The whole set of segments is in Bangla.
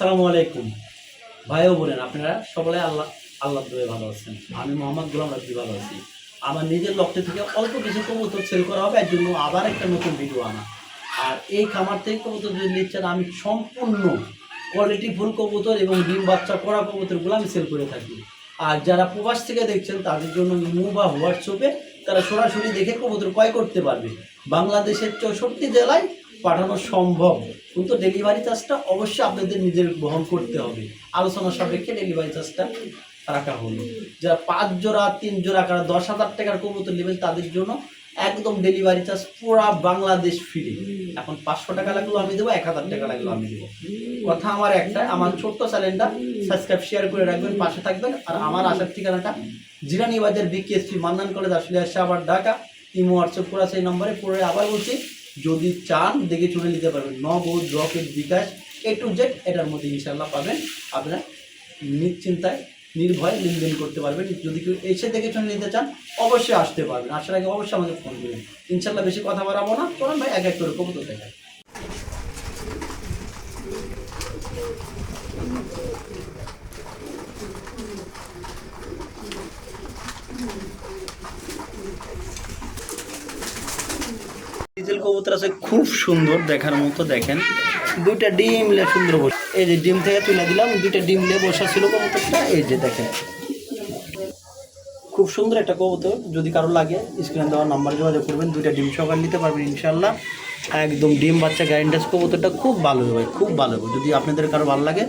আসসালামু আলাইকুম ভাই ও বোনেরা, আপনারা সকলে আল্লাহ দয়ে ভালো আছেন। আমি মোহাম্মদ গোলাম রাব্বি ভালো আছি। আমার নিজের লক্ষ্য থেকে অল্প কিছু কবুতর সেল করা হবে, এর জন্য আবার একটা নতুন ভিডিও আনা। আর এই খামার থেকে কবুতর যদি নিচ্ছেন, আমি সম্পূর্ণ কোয়ালিটি ফুল কবুতর এবং ডিম বাচ্চা করা কবুতরগুলো আমি সেল করে থাকি। আর যারা প্রবাস থেকে দেখছেন তাদের জন্য ইমো বা হোয়াটসঅ্যাপে তারা সরাসরি দেখে কবুতর ক্রয় করতে পারবে। বাংলাদেশের 64 জেলায় পাঠানো সম্ভব, কিন্তু ডেলিভারি চার্জটা অবশ্যই আপনাদের নিজের বহন করতে হবে। আলোচনা সাপেক্ষে ডেলিভারি চার্জটা রাখা হলো। যারা 5 জোড়া 3 জোড়া কারা 10,000 টাকার কবুতর নেবেন তাদের জন্য একদম ডেলিভারি চার্জ পুরা বাংলাদেশ ফ্রি। এখন 500 টাকা লাগলেও আমি দেবো, 1000 টাকা লাগলেও আমি দেবো। কথা আমার একটা, আমার ছোট্ট চ্যানেলটা সাবস্ক্রাইব শেয়ার করে রাখবেন, পাশে থাকবেন। আর আমার আসার ঠিকানাটা জিরানি বাজার বিকেএসপি মান্নান কলেজ আসলে আসে আবার ঢাকা। ইমো হোয়াটসঅ্যাপ করা সেই নম্বরে পরে আবার বলছি, যদি চান দেখে চলে নিতে পারবেন। Nagad, Rocket, bKash A to Z এটার মধ্যে ইনশাল্লাহ পাবেন। আপনারা নিশ্চিন্তায় নির্ভয়ে লেনদেন করতে পারবেন। যদি কেউ এসে দেখে চলে নিতে চান অবশ্যই আসতে পারবেন। আসার আগে অবশ্যই আমাকে ফোন করবেন। ইনশাল্লাহ বেশি কথা বাড়াবো না, চলুন ভাই এক এক করে কবুতর দেখায়। ডিজেল কবুতর আছে খুব সুন্দর দেখার মতো। দেখেন দুইটা ডিম লে সুন্দর বসে, এই যে ডিম থেকে তুলে দিলাম, দুইটা ডিম লে বসা ছিল কবুতরটা। এই যে দেখেন খুব সুন্দর একটা কবুতর। যদি কারো লাগে স্ক্রিনে দেওয়া নাম্বার যোগাযোগ করবেন, দুইটা ডিম সকাল নিতে পারবেন ইনশাল্লাহ। একদম ডিম বাচ্চা গ্যারেন্টাস কবুতরটা খুব ভালো হবে ভাই, খুব ভালো হবে। যদি আপনাদের কারো ভালো লাগে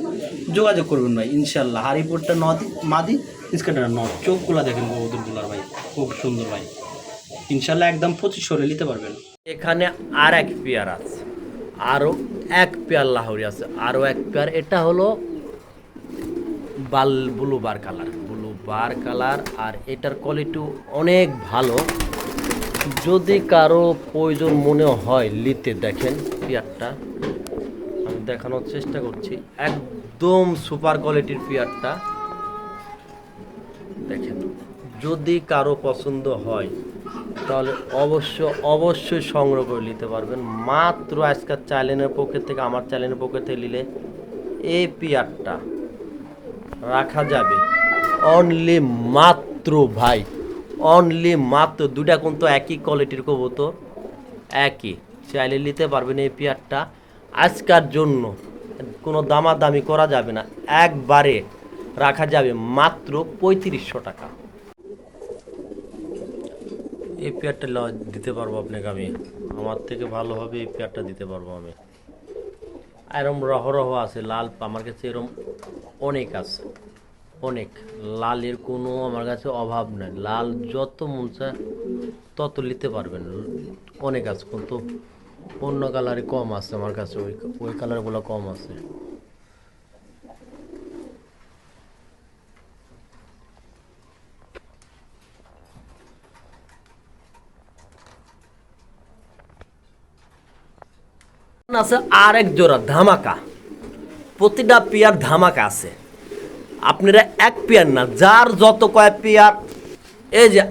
যোগাযোগ করবেন ভাই ইনশাল্লাহ। হারিপুরটা মাদি, স্ক্রিনটা নট, চোখগুলো দেখেন কবুতরগুলার ভাই খুব সুন্দর ভাই। ইনশাল্লাহ একদম 2500 নিতে পারবেন। এখানে আর এক পেয়ার আছে, আরও এক পেয়ার লাহোরি আছে, আরও এক পেয়ার। এটা হলো ব্লু বার কালার, আর এটার কোয়ালিটি অনেক ভালো। যদি কারো প্রয়োজন মনে হয় নিতে, দেখেন পেয়ারটা আমি দেখানোর চেষ্টা করছি। একদম সুপার কোয়ালিটির পেয়ারটা দেখেন। যদি কারো পছন্দ হয় তাহলে অবশ্যই সংগ্রহ করে নিতে পারবেন। মাত্র আজকের চ্যানেলের পক্ষ থেকে, আমার চ্যানেলের পক্ষ থেকে নিলে এই পেয়ারটা রাখা যাবে অনলি মাত্র ভাই, অনলি মাত্র। দুটা কিন্তু একই কোয়ালিটির কবুতর, একই, চাইলে নিতে পারবেন এই পেয়ারটা আজকের জন্য। কোনো দামাদামি করা যাবে না, একবারে রাখা যাবে মাত্র 3500 টাকা। এই পেয়ারটা দিতে পারবো আপনাকে আমি, আমার থেকে ভালো হবে এই পেয়ারটা দিতে পারবো আমি। এরম রহ আছে লাল, আমার কাছে এরম অনেক আছে, অনেক লালের কোনো আমার কাছে অভাব নাই। লাল যত মন চায় তত নিতে পারবেন, অনেক আছে। কিন্তু অন্য কালারে কম আছে আমার কাছে, ওই কালারগুলো কম আছে। আছে আর এক জোড়া ধামাকা, প্রতিটা পেয়ার ধামাকা আছে। আপনারা এক পেয়ার না, যার যত কয় পেয়ার, এই যে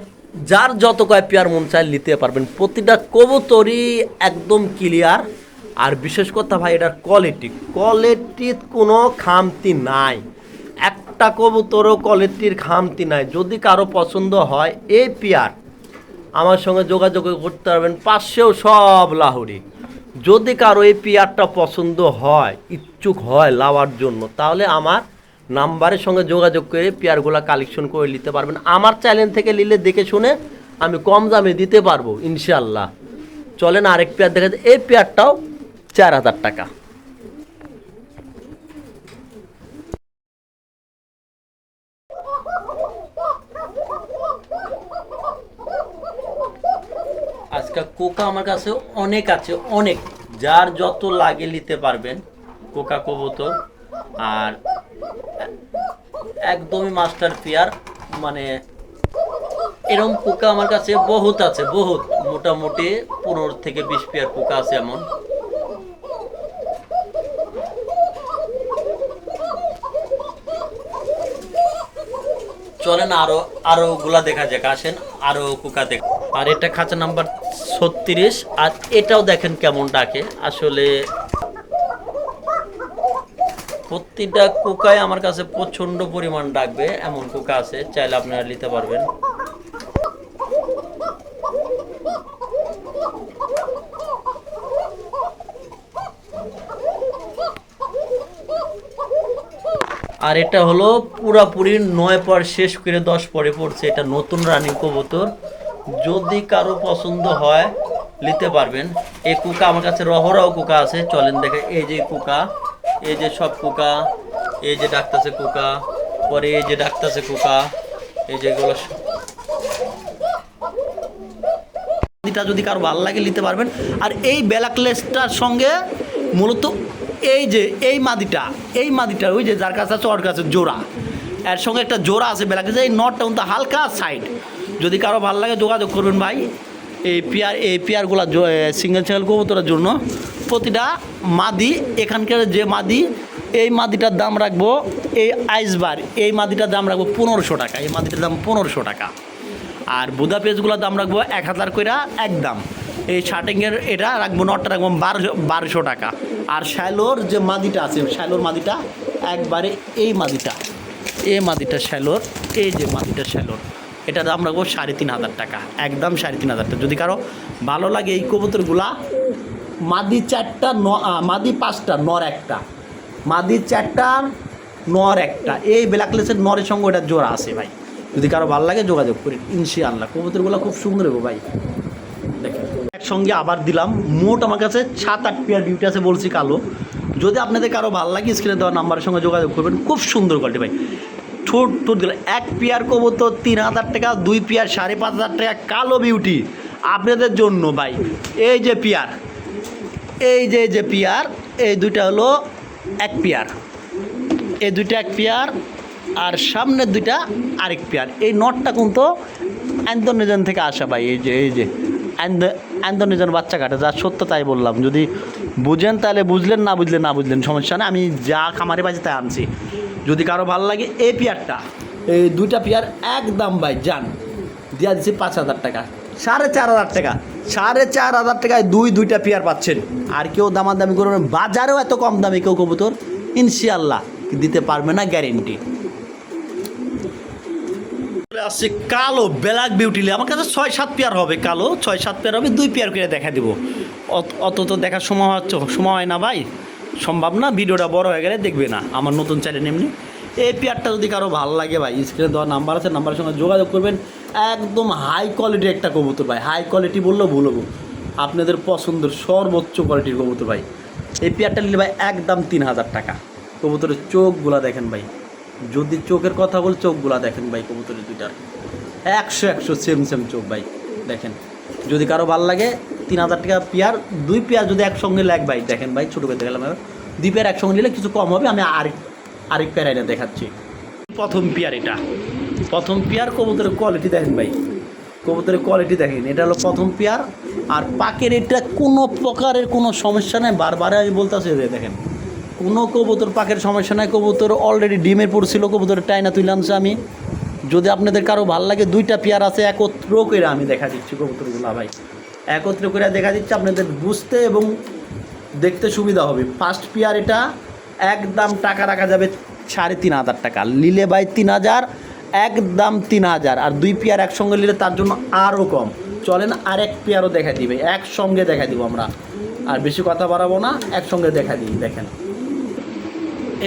যার যত কয় পেয়ার মন চায় নিতে পারবেন। প্রতিটা কবুতরই একদম ক্লিয়ার। আর বিশেষ কথা ভাই, এটার কোয়ালিটির কোনো খামতি নাই, একটা কবুতরও কোয়ালিটির খামতি নাই। যদি কারো পছন্দ হয় এই পেয়ার আমার সঙ্গে যোগাযোগ করতে পারবেন। পাশেও সব লাহোরি। যদি কারো এই পেয়ারটা পছন্দ হয়, ইচ্ছুক হয় লাওয়ার জন্য, তাহলে আমার নাম্বারের সঙ্গে যোগাযোগ করে পেয়ারগুলো কালেকশন করে নিতে পারবেন। আমার চ্যানেল থেকে নিলে দেখে শুনে আমি কম দামে দিতে পারবো ইনশাল্লাহ। চলেন আরেক পেয়ার দেখা যায়। এই পেয়ারটাও 4000 টাকা। আজকে কোকা আমার কাছে অনেক আছে, অনেক, যার যত লাগে নিতে পারবেন কোকা কবুতর। আর একদমই মাস্টার পেয়ার, মানে এরকম পোকা আমার কাছে বহুত আছে, বহুত, মোটামুটি 15 থেকে 20 পেয়ার পোকা আছে এমন। চলেন আরো গুলা দেখা যাক, আসেন আরো পোকা দেখ। আর এটা খাঁচা নাম্বার 36। আর এটাও দেখেন কেমন ডাকে আসলে। প্রতিটা কোকাই আমার কাছে প্রচন্ড পরিমাণ ডাকবে, এমন কোকা আছে, চাইলে আপনারা নিতে পারবেন। আর এটা হলো পুরাপুরি 9 পর শেষ করে 10 পরে পড়ছে, এটা নতুন রানিং কবুতর। যদি কারো পছন্দ হয় নিতে পারবেন। এই কুকা আমার কাছে রহরাও কুকা আছে, চলেন দেখে। এই যে কুকা, এই যে সব কুকা, এই যে ডাকতেছে কুকা, পরে এই যে ডাকতেছে কুকা, এই যেগুলো। এটা যদি কারো ভালো লাগে নিতে পারবেন। আর এই ব্ল্যাকলেসটার সঙ্গে মূলত এই যে এই মাদিটা ওই যে যার কাছে আছে ওর কাছে জোড়া, এর সঙ্গে একটা জোড়া আছে ব্ল্যাকলেস। এই নটটা কিন্তু হালকা সাইড, যদি কারো ভালো লাগে যোগাযোগ করবেন ভাই। এই পেয়ারগুলো সিঙ্গেল কবুতরের জন্য প্রতিটা মাদি, এখানকার যে মাদি, এই মাদিটার দাম রাখবো, এই আইসবার এই মাদিটার দাম রাখবো 1500 টাকা, এই মাদিটার দাম 1500 টাকা। আর বুদা পেজগুলোর দাম রাখবো 1000 করে একদম। এই শার্টিংয়ের এটা রাখবো, নটটা রাখবো 1200 টাকা। আর শ্যালোর যে মাদিটা আছে, শ্যালোর মাদিটা একবারে এই মাদিটা শ্যালোর, এই যে মাদিটা শ্যালোর, এটার দাম রাখবো 3500 টাকা, একদম 3500 টাকা। যদি কারো ভালো লাগে এই কবুতরগুলা, মাদি 4টা, মাদি 5টা, নর 1টা, মাদি 4টা, নর 1টা। এই ব্ল্যাকলেসের নরের সঙ্গে ওটা জোড়া আছে ভাই, যদি কারো ভালো লাগে যোগাযোগ করি ইনশাআল্লাহ। কবুতরগুলো খুব সুন্দর হবে ভাই, দেখেন। একসঙ্গে আবার দিলাম, মোট আমার কাছে 7-8 পেয়ার বিউটি আছে বলছি কালো। যদি আপনাদের কারো ভালো লাগে স্ক্রিনে দেওয়া নাম্বারের সঙ্গে যোগাযোগ করবেন, খুব সুন্দর কোয়ালিটি ভাই। ঠোঁট দিল এক পেয়ার কবুতর 3000 টাকা, 2 পেয়ার 5500 টাকা কালো বিউটি আপনাদের জন্য ভাই। এই যে পেয়ার, এই যে পেয়ার, এই দুইটা হলো এক পেয়ার, এই দুইটা এক পেয়ার, আর সামনের দুইটা আরেক পেয়ার। এই নটটা কিন্তু ইন্দোনেশিয়ান থেকে আসা ভাই, এই যে ইন্দোনেশিয়ান বাচ্চা কাটে, যা সত্য তাই বললাম। যদি বুঝেন তাহলে বুঝলেন, না বুঝলেন সমস্যা না, আমি যা খামারে বাজে তাই আনছি। যদি কারো ভালো লাগে এই পেয়ারটা, এই দুইটা পেয়ার একদম ভাই জান দিয়া দিচ্ছি 5000 টাকা, 4500 টাকা, 4500 টাকায় দুইটা পেয়ার পাচ্ছেন। আর কেউ দামাদামি করবেন, বাজারেও এত কম দামে কেউ কবুতর ইনশাআল্লাহ দিতে পারবে না, গ্যারেন্টি। আসছে কালো ব্ল্যাক বিউটি, আমার কাছে 6-7 পেয়ার হবে, কালো 6-7 পেয়ার হবে, 2 পেয়ার করে দেখা দিব। অত তো দেখার সময় হয় না ভাই, সম্ভব না, ভিডিওটা বড় হয়ে গেলে দেখবে না আমার নতুন চ্যানেল। এমনি এই পেয়ারটা যদি কারো ভালো লাগে ভাই, স্ক্রিনে দেওয়া নাম্বার আছে, নাম্বারের সঙ্গে যোগাযোগ করবেন। একদম হাই কোয়ালিটির একটা কবুতর ভাই, হাই কোয়ালিটি বললেও ভুল হবো, আপনাদের পছন্দের সর্বোচ্চ কোয়ালিটির কবুতর ভাই। এই পেয়ারটা নিলে ভাই একদম 3000 টাকা। কবুতরের চোখগুলা দেখেন ভাই, যদি চোখের কথা বল, চোখগুলা দেখেন ভাই কবুতরের দুইটার 100 সেম চোখ ভাই, দেখেন। যদি কারো ভালো লাগে 3000 টাকা পেয়ার, 2 পেয়ার যদি একসঙ্গে লাগ ভাই, দেখেন ভাই ছোটো করে দেখালাম, 2 পেয়ার একসঙ্গে নিলে কিছু কম হবে। আমি আরেক পেয়ার এটা দেখাচ্ছি। প্রথম পেয়ার, এটা প্রথম পেয়ার, কবুতরের কোয়ালিটি দেখেন ভাই, কবুতরের কোয়ালিটি দেখেন, এটা হলো প্রথম পেয়ার। আর পাকের এটা কোনো প্রকারের কোনো সমস্যা নেই, বারবার আমি বলতেছি, দেখেন কোনো কবুতর পাকের সমস্যা নাই। কবুতর অলরেডি ডিমের পড়ছিল, কবুতরের টাইনা তুলে আনছে আমি। যদি আপনাদের কারো ভালো লাগে, 2টা পেয়ার আছে, একত্র করে আমি দেখা দিচ্ছি কবুতরগুলো ভাই, একত্র করে দেখা দিচ্ছি, আপনাদের বুঝতে এবং দেখতে সুবিধা হবে। ফার্স্ট পেয়ার এটা একদম টাকা রাখা যাবে 3500 টাকা, নিলে ভাই 3000, একদম 3000। আর 2 পেয়ার একসঙ্গে নিলে তার জন্য আরও কম। চলেন আরেক পেয়ারও দেখা দিবে, একসঙ্গে দেখা দিব আমরা, আর বেশি কথা বাড়াবো না, একসঙ্গে দেখা দিই। দেখেন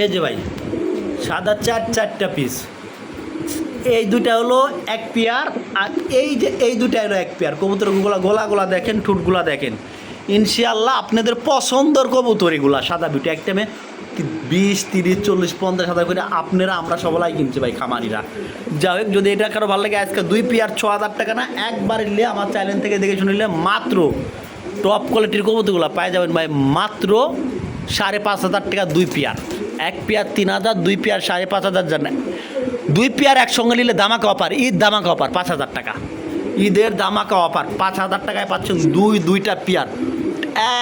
এই যে ভাই সাদা 4টা পিস, এই দুইটা হলো এক পেয়ার, আর এই দুইটা হলো এক পেয়ার। কবুতরগুলো গোলা দেখেন, ঠোঁটগুলা দেখেন, ইনশাআল্লাহ আপনাদের পছন্দের কবুতর এগুলা। সাদা বিউটি এক টাইমে 20, 30, 40, 50 করে আপনারা আমরা সবাই কিনছি ভাই, খামারিরা। যাই হোক, যদি এটা কারো ভালো লাগে, আজকে 2 পেয়ার 6000 টাকা না, একবার নিলে আমার চ্যানেল থেকে দেখে শুনে নিলে মাত্র টপ কোয়ালিটির কবুতরগুলো পাই যাবেন ভাই, মাত্র 5500 টাকা 2 পেয়ার। এক পেয়ার 3000, 2 পেয়ার 5500 জানেন। 2 পেয়ার একসঙ্গে নিলে দামাকা অফার, ঈদ দামাকা অফার 5000 টাকা, ঈদের দামাকা অফার 5000 টাকায় পাচ্ছেন দুইটা পেয়ার,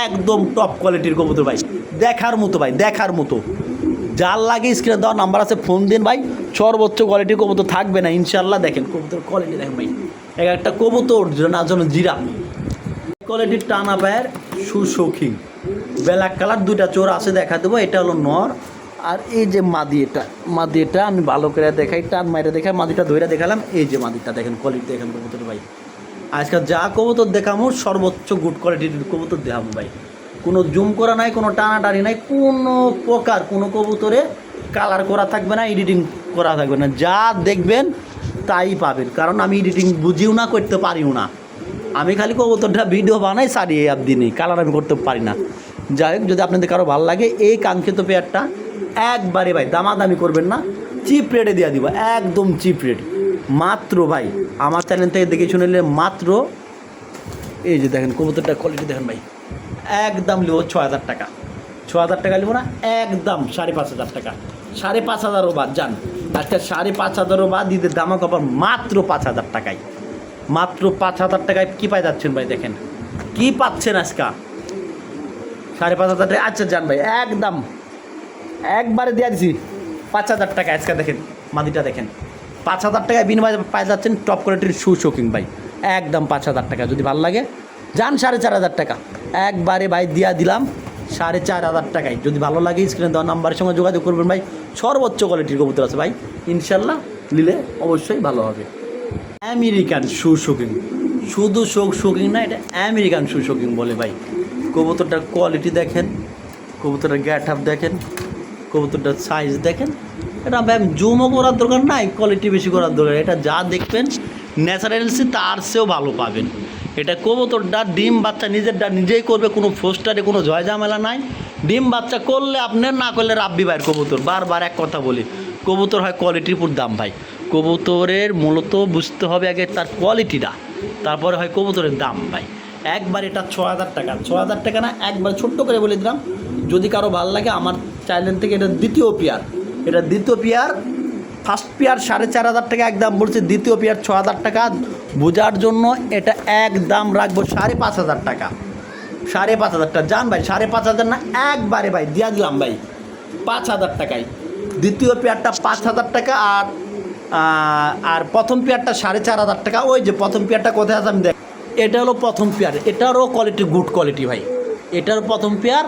একদম টপ কোয়ালিটির কবুতর ভাই, দেখার মতো ভাই, দেখার মতো। যার লাগে স্ক্রিনে দেওয়া নাম্বার আছে, ফোন দিন ভাই, সর্বোচ্চ কোয়ালিটির কবুতর থাকবে না ইনশাআল্লাহ। দেখেন কবুতর কোয়ালিটি দেখেন ভাই, একটা কবুতর না যেন জিরা কোয়ালিটির টানা পায়ের সুশৌখিন ব্ল্যাক কালার, 2টা চোর আছে দেখা দেবো। এটা হলো নর, আর এই যে মাদিটা আমি ভালো করে দেখাই, টান মাইরে দেখাই, মাদিটা ধইরা দেখালাম। এই যে মাদিটা দেখেন, কোয়ালিটি দেখেন কবুতর ভাই। আজকাল যা কবুতর দেখামো সর্বোচ্চ গুড কোয়ালিটির কবুতর দেখাবো ভাই। কোনো জুম করা নাই, কোনো টানাটানি নাই, কোনো প্রকার কোনো কবুতরে কালার করা থাকবে না, এডিটিং করা থাকবে না। যা দেখবেন তাই পাবেন, কারণ আমি এডিটিং বুঝিও না, করতে পারিও না। আমি খালি কবুতরটা ভিডিও বানাই সারিয়ে একদিনই, কালার আমি করতে পারি না। যাই হোক, যদি আপনাদের কারো ভালো লাগে এই কাঙ্ক্ষিত পেয়ারটা একবারে ভাই দামাদামি করবেন না, চিপ রেটে দিয়ে দিব, একদম চিপ রেট। মাত্র ভাই আমার চ্যানেল থেকে দেখে শুনে নিলে মাত্র, এই যে দেখেন কবুতরটা কোয়ালিটি দেখেন ভাই, একদম নেব 6,000 টাকা। 6,000 টাকা নেব না, একদম 5,500 টাকা। 5,500 বাদ যান, আজকে 5,500 বাদ দিতে দামা কপার মাত্র 5,000 টাকায়। মাত্র 5,000 টাকায় কী পাই যাচ্ছেন ভাই, দেখেন কী পাচ্ছেন আজকা 5,500 টাকা। আচ্ছা যান ভাই, একদম একবারে দিয়ে দিছি 5,000 টাকা। আজকে দেখেন মাদিটা দেখেন, 5,000 টাকায় বিনিময়ে পাই যাচ্ছেন টপ কোয়ালিটির শু শোকিং ভাই, একদম 5,000 টাকা। যদি ভালো লাগে যান 4,500 টাকা, একবারে ভাই দিয়া দিলাম 4,500 টাকায়। যদি ভালো লাগে স্ক্রিনে দেওয়া নাম্বারের সঙ্গে যোগাযোগ করবেন ভাই, সর্বোচ্চ কোয়ালিটির কবুতর আছে ভাই, ইনশাল্লাহ নিলে অবশ্যই ভালো হবে। আমেরিকান শু শোকিং, শুধু শোকিং না, এটা আমেরিকান শু শোকিং বলে ভাই। কবুতরটার কোয়ালিটি দেখেন, কবুতরের গ্যাট আপ দেখেন, কবুতরটার সাইজ দেখেন। এটা ভাই জুমও করার দরকার নাই, কোয়ালিটি বেশি করার দরকার। এটা যা দেখবেন ন্যাচারালসি তার চেয়েও ভালো পাবেন। এটা কবুতরটা ডিম বাচ্চা নিজেরটা নিজেই করবে, কোনো ফোস্টারে কোনো জয় ঝামেলা নাই। ডিম বাচ্চা করলে আপনার, না করলে রাব্বি ভাইয়ের কবুতর। বারবার এক কথা বলি, কবুতর হয় কোয়ালিটির উপর দাম ভাই। কবুতরের মূলত বুঝতে হবে আগে তার কোয়ালিটিটা, তারপরে হয় কবুতরের দাম ভাই। একবার এটা 6,000 টাকা, 6,000 টাকা না, একবার ছোট্ট করে বলে দিলাম। যদি কারো ভালো লাগে আমার চ্যানেল থেকে, এটা দ্বিতীয় পেয়ার, এটা দ্বিতীয় পেয়ার। ফার্স্ট পেয়ার 4,500 টাকা একদম বলছে, দ্বিতীয় পেয়ার 6,000 টাকা। বোঝার জন্য এটা একদম রাখবো 5,500 টাকা। 5,500 টাকা যান ভাই, 5,500 না, একবারে ভাই দিয়া দিলাম ভাই 5,000 টাকায়। দ্বিতীয় পেয়ারটা 5,000 টাকা, আর প্রথম পেয়ারটা 4,500 টাকা। ওই যে প্রথম পেয়ারটা কোথায় আছে আমি দেখ, এটা হলো প্রথম পেয়ার, এটারও কোয়ালিটি গুড কোয়ালিটি ভাই, এটারও প্রথম পেয়ার।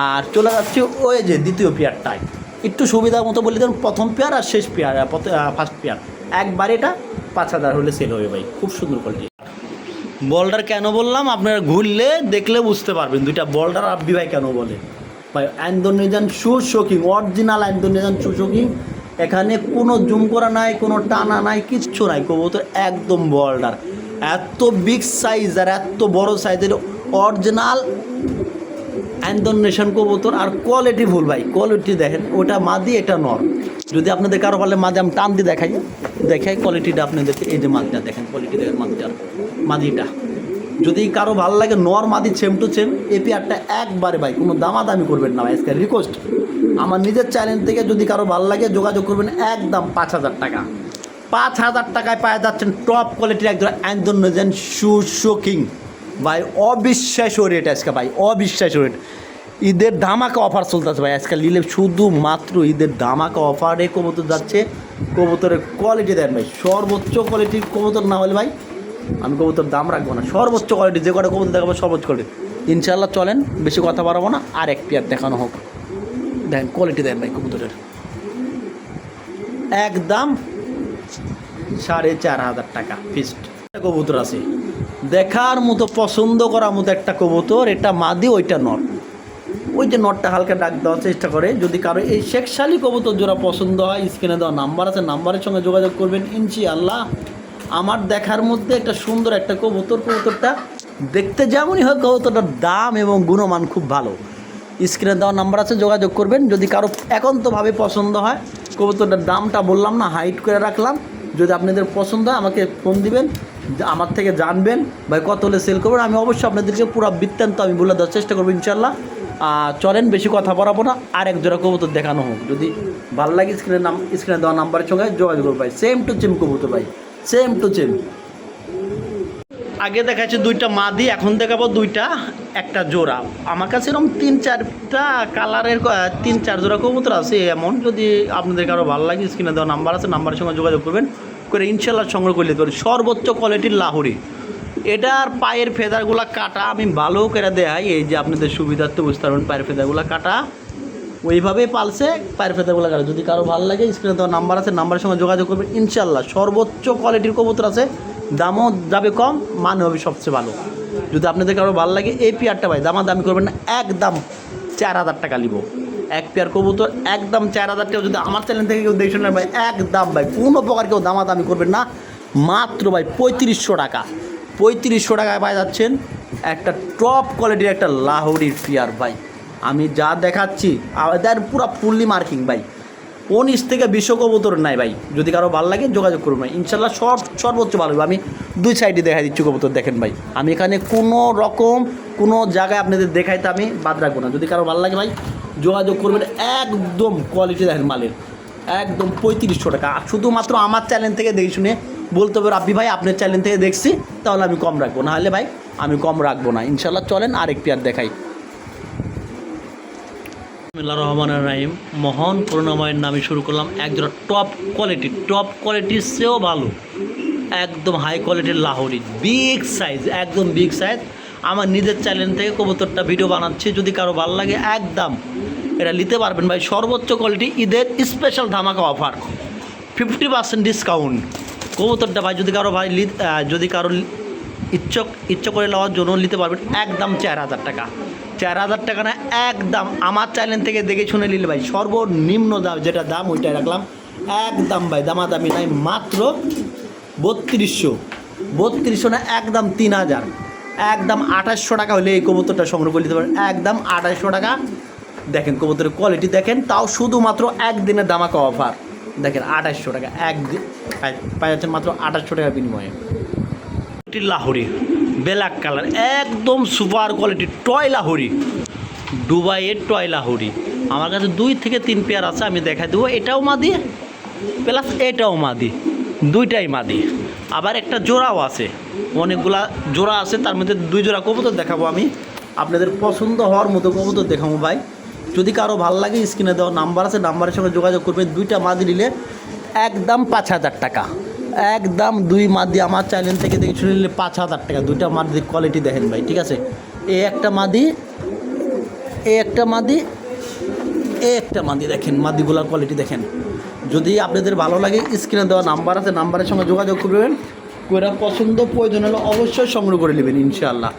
আর চলে যাচ্ছি ওই যে দ্বিতীয় পেয়ারটায়, একটু সুবিধার মতো বলে দেন, প্রথম পেয়ার আর শেষ পেয়ার, ফার্স্ট পেয়ার একবার। এটা 5,000 হলে সেল হবে ভাই, খুব সুন্দর কোয়ালিটি। বল্ডার কেন বললাম, আপনারা ঘুরলে দেখলে বুঝতে পারবেন দুইটা বল্ডার আব্বি ভাই কেন বলে ভাই। ইন্দোনেশিয়ান শু শোকিং, অরিজিনাল ইন্দোনেশিয়ান শু শোকিং। এখানে কোনো জুম করা নাই, কোনো টানা নাই, কিচ্ছু নাই। কবুতর একদম বল্ডার, এত বিগ সাইজ আর এত বড় সাইজের অরিজিনাল ইন্দোনেশিয়ান কবুতর। আর কোয়ালিটি ফুল ভাই, কোয়ালিটি দেখেন, ওটা মাদি এটা নর। যদি আপনাদের কারো পারলে মাদি আমি টান দিয়ে দেখাই কোয়ালিটিটা আপনাদেরকে। এই যে মাদিটা দেখেন, কোয়ালিটি দেখেন মাদিটা। যদি কারো ভালো লাগে নর মাদি সেম টু সেম, এই পেয়ারটা একবারে ভাই কোনো দামাদামি করবেন না ভাই। আজকে রিকোয়েস্ট আমার নিজের চ্যানেল থেকে, যদি কারো ভালো লাগে যোগাযোগ করবেন, একদম 5,000 টাকা। 5,000 টাকায় পাওয়া যাচ্ছেন টপ কোয়ালিটির একজন ইন্দোনেশিয়ান শু শোকিং ভাই। অবিশ্বাস্য রেট আজকে ভাই, অবিশ্বাস্য রেট। ঈদের ধামাকা অফার চলতেছে ভাই আজকাল নিলে, শুধুমাত্র ঈদের ধামাকা অফারে কবুতর যাচ্ছে। কবুতরের কোয়ালিটি দেন ভাই, সর্বোচ্চ কোয়ালিটির কবুতর না হলে ভাই আমি কবুতর দাম রাখবো না। সর্বোচ্চ কোয়ালিটি যে কটা কবুতর দেখাবো সর্বোচ্চ কোয়ালিটি ইনশাল্লাহ। চলেন বেশি কথা বাড়াবো না, আর এক পেয়ার দেখানো হোক। দেখেন কোয়ালিটি দেন ভাই কবুতরের, একদম 4,500 টাকা ফিক্সড। কবুতর আছে দেখার মতো, পছন্দ করার মতো একটা কবুতর। এটা মাদি, ওইটা নর। ওই যে নটটা হালকা ডাক দেওয়ার চেষ্টা করে। যদি কারো এই শেখশালি কবুতর জোড়া পছন্দ হয়, স্ক্রিনে দেওয়া নাম্বার আছে, নাম্বারের সঙ্গে যোগাযোগ করবেন ইনশাআল্লাহ। আমার দেখার মধ্যে একটা সুন্দর একটা কবুতর, কবুতরটা দেখতে যেমনই হয়, কবুতরটার দাম এবং গুণমান খুব ভালো। স্ক্রিনে দেওয়া নাম্বার আছে, যোগাযোগ করবেন। যদি কারো একান্তভাবে পছন্দ হয়, কবুতরটার দামটা বললাম না, হাইট করে রাখলাম। যদি আপনাদের পছন্দ হয় আমাকে ফোন দিবেন, আমার থেকে জানবেন ভাই কত হলে সেল করবেন। আমি অবশ্যই আপনাদেরকে পুরো বৃত্তান্ত আমি বলে দেওয়ার চেষ্টা করবো ইনশাল্লাহ। চলেন বেশি কথা বলাবো না, আর এক জোড়া কবুতর দেখানো হোক। যদি ভালো লাগে স্ক্রিনে দেওয়া নাম্বারের সঙ্গে যোগাযোগ করবো ভাই। সেম টু সেম কবুতর ভাই, সেম টু সেম। আগে দেখাচ্ছি দুইটা মাদি, এখন দেখাবো দুইটা একটা জোড়া। আমার কাছে এরকম 3-4টা কালারের 3-4 জোড়া কবুতর আছে এমন। যদি আপনাদের কারো ভালো লাগে স্ক্রিনে দেওয়া নাম্বার আছে, নাম্বারের সঙ্গে যোগাযোগ করবেন, করে ইনশাল্লাহ সংগ্রহ করে নিতে পারি। সর্বোচ্চ কোয়ালিটির লাহোরি। এটার পায়ের ফেদারগুলো কাটা আমি ভালো করে দেখাই, এই যে আপনাদের সুবিধার্থে বুঝতে পারবেন। পায়ের ফেদারগুলো কাটা, ওইভাবেই পালছে পায়ের ফেদারগুলো কাটে। যদি কারো ভালো লাগে স্ক্রিনে দেওয়া নাম্বার আছে, নাম্বারের সঙ্গে যোগাযোগ করবেন। ইনশাল্লাহ সর্বোচ্চ কোয়ালিটির কবুতর আছে, দামও যাবে কম, মানে হবে সবচেয়ে ভালো। যদি আপনাদের কারো ভালো লাগে এই পেয়ারটা ভাই দামাদামি করবেন না, একদম 4000 টাকা নিব এক পেয়ার কবুতর, একদম 4000 টাকা। যদি আমার চ্যানেল থেকে কেউ দেখছেন না ভাই, একদম ভাই কোনো প্রকার কেউ দামাদামি করবেন না, মাত্র ভাই 3500 টাকা। 3500 টাকায় পাই যাচ্ছেন একটা টপ কোয়ালিটির একটা লাহোরির পেয়ার ভাই। আমি যা দেখাচ্ছি আমাদের পুরো ফুললি মার্কিং ভাই, 19 থেকে 20 কবুতর নাই ভাই। যদি কারো ভালো লাগে যোগাযোগ করুন ভাই, ইনশাল্লাহ সর্বোচ্চ ভালো হবে। আমি দুই সাইডে দেখা দিচ্ছি কবুতর, দেখেন ভাই আমি এখানে কোনো রকম কোনো জায়গায় আপনাদের দেখাইতে আমি বাদ রাখবো না। যদি কারো ভালো লাগে ভাই যোগাযোগ করবেন, একদম কোয়ালিটি দেখেন মালের, একদম 3500 টাকা। আর শুধুমাত্র আমার চ্যানেল থেকে দেখে শুনে বলতে হবে রাব্বি ভাই আপনার চ্যানেল থেকে দেখছি, তাহলে আমি কম রাখবো, না হলে ভাই আমি কম রাখবো না। ইনশাল্লাহ চলেন আরেক পেয়ার দেখাই। বিসমিল্লাহির রহমানির রহিম। মহান করুণাময়ের নামে শুরু করলাম একজোড়া টপ কোয়ালিটির চেয়েও ভালো, একদম হাই কোয়ালিটির লাহোরি, বিগ সাইজ, একদম বিগ সাইজ। আমার নিজের চ্যানেল থেকে কবুতরটা ভিডিও বানাচ্ছি, যদি কারো ভালো লাগে একদম এটা নিতে পারবেন ভাই। সর্বোচ্চ কোয়ালিটি, ঈদের স্পেশাল ধামাকা অফার, 50% ডিসকাউন্ট কবুতরটা ভাই। যদি কারো ভাই যদি কারো ইচ্ছা করে নেওয়ার জন্য নিতে পারবেন, একদম 4000 টাকা। 4000 টাকা না, একদম আমার চ্যানেল থেকে দেখে শুনে নিলে ভাই সর্বনিম্ন দাম যেটা দাম ওইটাই রাখলাম, একদম ভাই দামাদামি নাই, মাত্র 3200 না, একদম 3000, একদম 2800 টাকা হলে এই কবুতরটা সংগ্রহ করে নিতে পারেন, একদম 2800 টাকা। দেখেন কবুতরের কোয়ালিটি দেখেন, তাও শুধুমাত্র একদিনের দামাকা অফার। দেখেন 2800 টাকা একদিন পাই যাচ্ছেন মাত্র 2800 টাকার বিনিময়ে। লাহোরি ব্ল্যাক কালার, একদম সুপার কোয়ালিটি টয় লাহোরি, দুবাইয়ের টয় লাহোরি। আমার কাছে 2 থেকে 3 পেয়ার আছে, আমি দেখাই দেবো। এটাও মাদি প্লাস এটাও মাদি, দুইটাই মাদি। আবার একটা জোড়াও আছে, অনেকগুলা জোড়া আছে, তার মধ্যে 2 জোড়া কবুতর দেখাবো আমি। আপনাদের পছন্দ হওয়ার মতো কবুতর দেখাবো ভাই। যদি কারো ভালো লাগে স্ক্রিনে দেওয়া নাম্বার আছে, নাম্বারের সঙ্গে যোগাযোগ করবেন। 2টা মাদি নিলে একদম 5000 টাকা, একদম 2 মাদি আমার চ্যানেল থেকে দেখে শুনে নিলে 5000 টাকা। 2টা মাদির কোয়ালিটি দেখেন ভাই, ঠিক আছে। একটা মাদি, একটা মাদি, একটা মাদি, দেখেন মাদিগুলার কোয়ালিটি দেখেন। যদি আপনাদের ভালো লাগে স্ক্রিনে দেওয়া নাম্বার আছে, নাম্বারের সঙ্গে যোগাযোগ করবেন, কোরা পছন্দ প্রয়োজন হলে অবশ্যই সংগ্রহ করে নেবেন ইনশাআল্লাহ।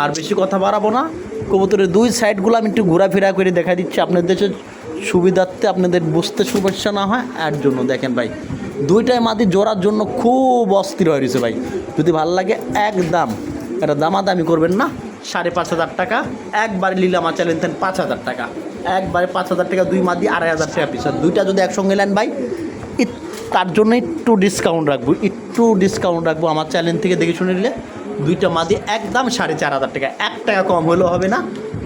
আর বেশি কথা বাড়াবো না, কবুতরের 2 সাইডগুলো আমি একটু ঘোরাফেরা করে দেখা দিচ্ছি আপনাদের দেশের সুবিধার্থে, আপনাদের বুঝতে সমস্যা না হয় এর জন্য। দেখেন ভাই 2টাই মাদি জোড়ার জন্য খুব অস্থির হয়ে রয়েছে ভাই। যদি ভালো লাগে একদম এটা দামাদামি করবেন না, 5500 টাকা একবারে নিলে আমার চ্যালেঞ্জ দেন 5000 টাকা, একবারে 5000 টাকা 2 মাদি 2500 টাকা পিস। আর 2টা যদি একসঙ্গে নেন ভাই তার জন্য একটু ডিসকাউন্ট রাখবো, আমার চ্যানেল থেকে দেখে শুনে নিলে 2টা মাদি একদম 4500 টাকা, 1 টাকা কম হলেও হবে না।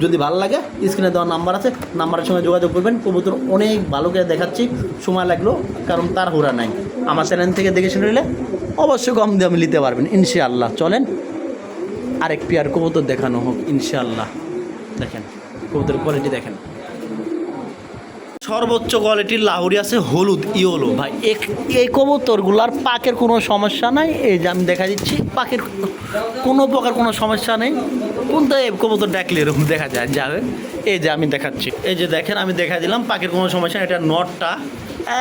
যদি ভালো লাগে স্ক্রিনে দেওয়া নাম্বার আছে, নাম্বারের সঙ্গে যোগাযোগ করবেন। কবুতর অনেক ভালো করে দেখাচ্ছি, সময় লাগলো কারণ তার হুরা নাই। আমার চ্যানেল থেকে দেখে শুনে নিলে অবশ্যই কম দিয়ে আমি নিতে পারবেন ইনশাআল্লাহ। চলেন আরেক পেয়ার কবুতর দেখানো হোক ইনশাআল্লাহ। দেখেন কবুতরের কোয়ালিটি দেখেন, সর্বোচ্চ কোয়ালিটির লাহোরি আছে হলুদ ইয়েলো ভাই। এই কবুতরগুলার পাকের কোনো সমস্যা নাই, এই যে আমি দেখা দিচ্ছি, পাকের কোনো প্রকার কোনো সমস্যা নেই। কিন্তু এই কবুতর ডাকলে এরকম দেখা যায় যাবে, এই যে আমি দেখাচ্ছি, এই যে দেখেন আমি দেখা দিলাম, পাকের কোনো সমস্যা নেই। এটা নটটা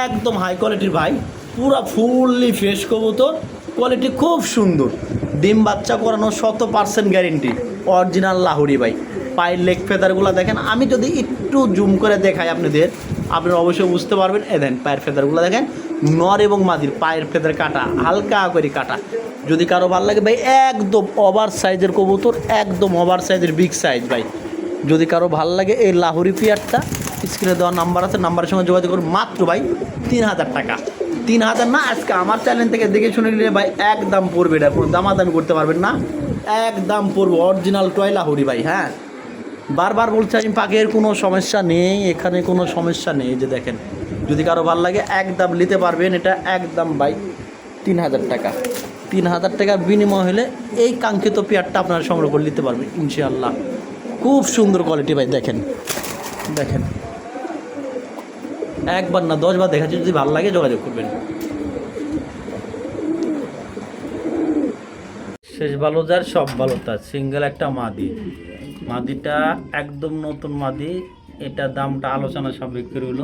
একদম হাই কোয়ালিটির ভাই, পুরা ফুললি ফ্রেশ কবুতর, কোয়ালিটি খুব সুন্দর, ডিম বাচ্চা করানো 100% গ্যারেন্টি, অরিজিনাল লাহোরি ভাই। পায়ের লেগ ফেদারগুলো দেখেন, আমি যদি একটু জুম করে দেখাই আপনারা অবশ্যই বুঝতে পারবেন। দেন পায়ের ফেদারগুলো দেখেন, নর এবং মাদির পায়ের ফেদার কাটা, হালকা করে কাটা। যদি কারো ভালো লাগে ভাই একদম ওভার সাইজের কবুতর, একদম ওভার সাইজের বিগ সাইজ ভাই। যদি কারো ভালো লাগে এই লাহোরি পেয়ারটা, স্ক্রিনে দেওয়া নাম্বার আছে, নাম্বারের সঙ্গে যোগাযোগ করুন। মাত্র ভাই 3000 টাকা, 3000 না, আজকে আমার চ্যানেল থেকে দেখে শুনে নিলে ভাই একদম পড়বে, এটা কোনো দামাদামি করতে পারবেন না, একদম পড়বে অরিজিনাল টয় লাহোরি ভাই। হ্যাঁ বারবার বলছি আমি, পাকের কোনো সমস্যা নেই, এখানে কোনো সমস্যা নেই। যে দেখেন যদি কারো ভালো লাগে একদম নিতে পারবেন, এটা একদম ভাই 3000 টাকা। 3000 টাকার বিনিময় হলে এই কাঙ্ক্ষিত পেয়ারটা আপনারা সংগ্রহ করে নিতে পারবেন ইনশাআল্লাহ। খুব সুন্দর কোয়ালিটি ভাই, দেখেন দেখেন, একবার না 10 বার দেখাচ্ছি, যদি ভালো লাগে যোগাযোগ করবেন। শেষ ভালো যার সব ভালো তার, সিঙ্গেল একটা মাদি, মাদিটা একদম নতুন মাদি, এটা দামটা আলোচনা সাপেক্ষ রইল।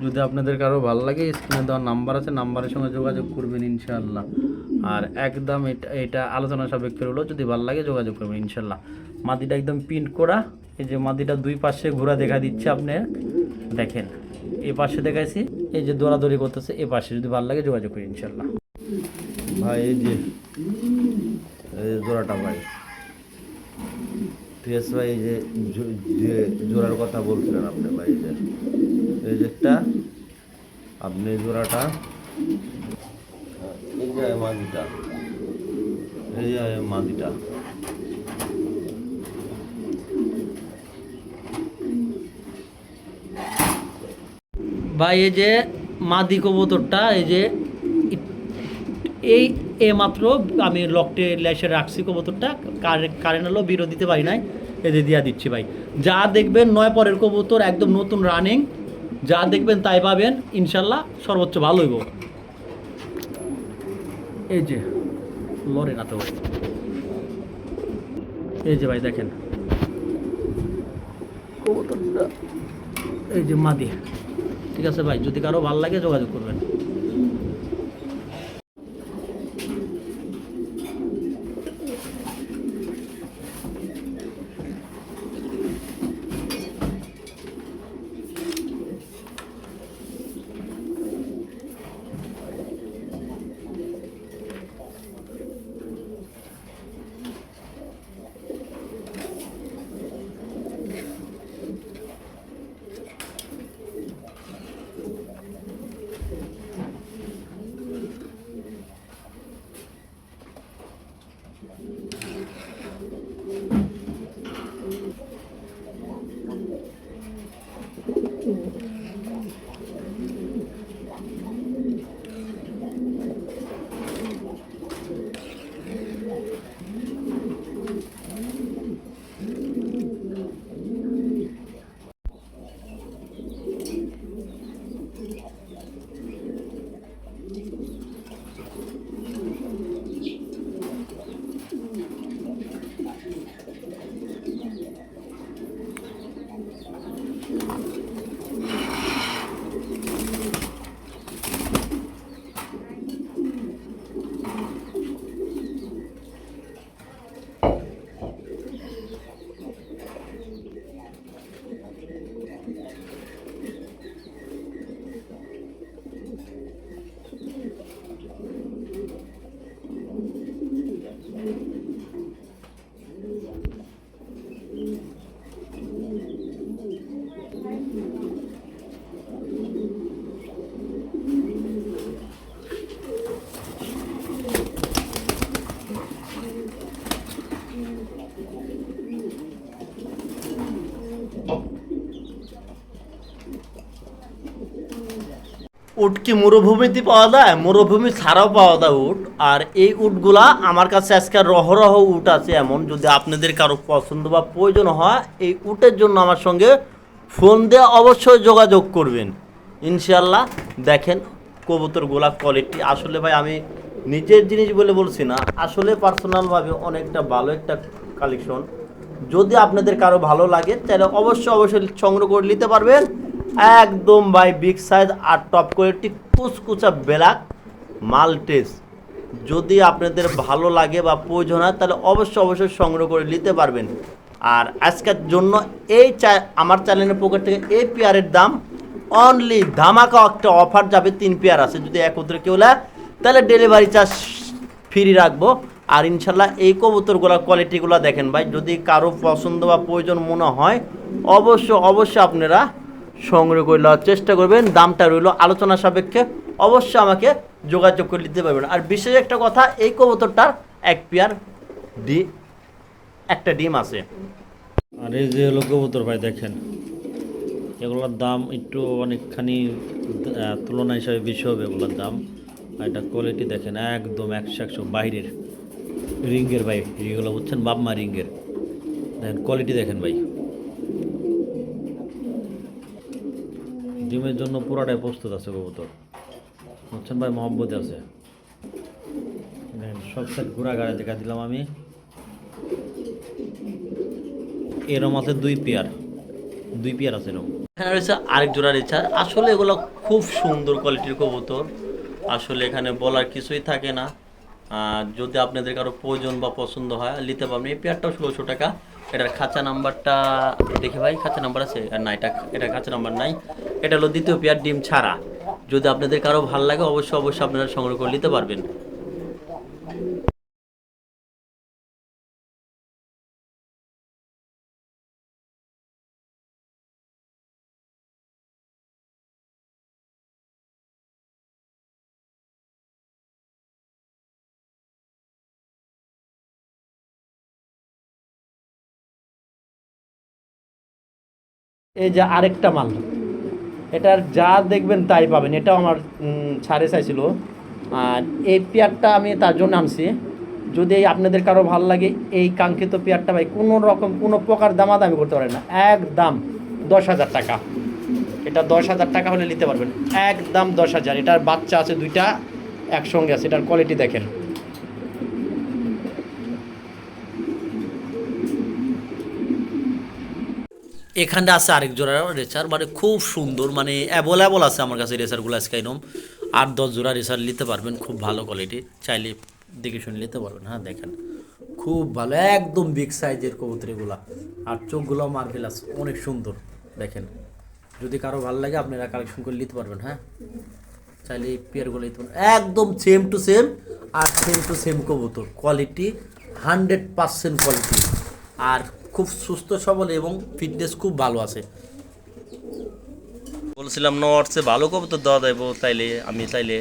যদি আপনাদের কারো ভালো লাগে স্ক্রিনে দেওয়ার নাম্বার আছে, নাম্বারের সঙ্গে যোগাযোগ করবেন ইনশাআল্লাহ। আর একদম এটা আলোচনা সাপেক্ষ রইল, যদি ভালো লাগে যোগাযোগ করবেন ইনশাআল্লাহ। মাদিটা একদম প্রিন্ট করা, এই যে মাদিটা দুই পাশে ঘোরা দেখা দিচ্ছে আপনি দেখেন, এ পাশে দেখাইছি, এই যে দৌড়াদৌড়ি করতেছে এ পাশে, যদি ভালো লাগে যোগাযোগ করি ইনশাআল্লাহ। ভাই এই যে জোড়াটা ভাই, ঠিক আছে ভাই, এই যে জোড়ার কথা বলছিলেন আপনি ভাই, এই যে একটা আপনি জোড়াটা, এই যে মাদিটা, এই যে মাদিটা, ভাই এই যে মাদি কবুতরটা, এই যে এই মাত্র আমি লকটে লেসে রাখছি কবুতরটা, কারেন্ট হলো বিরো দিতে পারি নাই, এই যে দিয়া দিচ্ছি ভাই। যা দেখবেন 9 পরের কবুতর একদম নতুন রানিং, যা দেখবেন তাই পাবেন ইনশাল্লাহ, সর্বোচ্চ ভালো হইব। এই যে লরে না তো, এই যে ভাই দেখেন কবুতরটা, এই যে মাদি, ঠিক আছে ভাই, যদি কারো ভালো লাগে যোগাযোগ করবেন। উট কি মরুভূমিতে পাওয়া যায়? মরুভূমি ছাড়াও পাওয়া যায় উট। আর এই উটগুলা আমার কাছে আজকে রহরহ উট আছে এমন, যদি আপনাদের কারো পছন্দ বা প্রয়োজন হয় এই উটের জন্য আমার সঙ্গে ফোন দিয়ে অবশ্যই যোগাযোগ করবেন ইনশাল্লাহ। দেখেন কবুতরগুলা কোয়ালিটি, আসলে ভাই আমি নিজের জিনিস বলে বলছি না, আসলে পার্সোনালভাবে অনেকটা ভালো একটা কালেকশন। যদি আপনাদের কারো ভালো লাগে তাহলে অবশ্যই সংগ্রহ করে নিতে পারবেন। একদম ভাই বিগ সাইজ আর টপ কোয়ালিটি কুচকুচা ব্ল্যাক মাল্টেস, যদি আপনাদের ভালো লাগে বা প্রয়োজন হয় তাহলে অবশ্যই সংগ্রহ করে নিতে পারবেন। আর আজকের জন্য আমার চ্যানেলের পকেট থেকে এই পেয়ারের দাম অনলি ধামাকা একটা অফার যাবে, 3 পেয়ার আছে, যদি একত্রে কেউ নেয় তাহলে ডেলিভারি চার্জ ফ্রি রাখবো। আর ইনশাল্লাহ এই কবুতরগুলো কোয়ালিটিগুলো দেখেন ভাই, যদি কারো পছন্দ বা প্রয়োজন মনে হয় অবশ্যই আপনারা সংগ্রহ করে নেওয়ার চেষ্টা করবেন। দামটা রইল আলোচনা সাপেক্ষে, অবশ্যই আমাকে যোগাযোগ করে নিতে পারবেন। আর বিশেষ একটা কথা, এই কবুতরটার এক পেয়ার একটা ডিম আছে। আর এই যে হলো কবুতর ভাই দেখেন, এগুলোর দাম একটু অনেকখানি তুলনা হিসাবে বেশি হবে এগুলোর দাম। আর এটা কোয়ালিটি দেখেন একদম 100 বাইরের রিঙ্গের ভাই, এগুলো বুঝছেন বাপমা রিঙ্গের, দেখেন কোয়ালিটি দেখেন ভাই, ডিমের জন্য পুরাটাই প্রস্তুত আছে কবুতর, বুঝছেন ভাই, মহব্বতে আছে। দেখেন সব সাইড ঘোরা গাড়ি দেখা দিলাম আমি। এরম আছে 2 পেয়ার, 2 পেয়ার আছে এরকম। এখানে রয়েছে আরেক জোড়া রেচার। আসলে এগুলো খুব সুন্দর কোয়ালিটির কবুতর, আসলে এখানে বলার কিছুই থাকে না। যদি আপনাদের কারো প্রয়োজন বা পছন্দ হয় নিতে পারবেন। এই পেয়ারটাও 1600 টাকা। এটার খাঁচা নাম্বারটা দেখে ভাই, খাঁচা নাম্বার আছে আর না? এটা খাঁচা নাম্বার নাই। এটা হলো দ্বিতীয় পেয়ার ডিম ছাড়া। যদি আপনাদের কারো ভালো লাগে অবশ্যই অবশ্যই আপনারা সংগ্রহ করে নিতে পারবেন। এই যে আরেকটা মাল, এটার যা দেখবেন তাই পাবেন। এটাও আমার ছাড়ে চাইছিল, আর এই পেয়ারটা আমি তার জন্য আনছি। যদি আপনাদের কারো ভালো লাগে এই কাঙ্ক্ষিত পেয়ারটা ভাই, কোনো রকম কোনো প্রকার দামাদামি করতে পারেন না, একদম 10,000 টাকা। এটা 10,000 টাকা হলে নিতে পারবেন, একদম 10,000। এটার বাচ্চা আছে 2টা একসঙ্গে আছে, এটার কোয়ালিটি দেখেন। এখানটা আছে আরেক জোড়া রেচার, মানে খুব সুন্দর, মানে অ্যাভেলেবল আছে আমার কাছে রেচারগুলো আজকে এরকম 8-10 জোড়া রেচার নিতে পারবেন, খুব ভালো কোয়ালিটি, চাইলে দেখে শুনে নিতে পারবেন। হ্যাঁ দেখেন খুব ভালো, একদম বিগ সাইজের কবুতর এগুলা, আর চোখগুলো মার্বেল আছে, অনেক সুন্দর দেখেন। যদি কারো ভালো লাগে আপনারা কালেকশন করে নিতে পারবেন। হ্যাঁ চাইলে এই পেয়ারগুলো নিতে পারবেন, একদম সেম টু সেম, আর সেম টু সেম কবুতর, কোয়ালিটি 100% কোয়ালিটি, আর খুব সুস্থ সবল এবং ফিটনেস খুব ভালো আছে। বলছিলাম নর্থসে ভালো কবুতর দেওয়া যাইব, তাইলে আমি চাইলে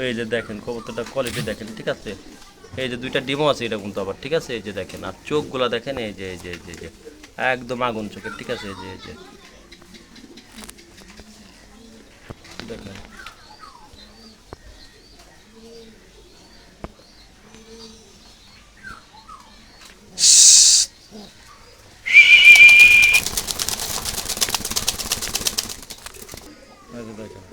এই যে দেখেন কবুতরটা কোয়ালিটি দেখেন, ঠিক আছে? এই যে 2টা ডিমও আছে এটা কিন্তু আবার, ঠিক আছে? এই যে দেখেন, আর চোখগুলো দেখেন, এই যে এই যে এই যে এই যে একদম আগুন চোখের, ঠিক আছে? এই যে এই যে দেখেন। এই যে দেখেন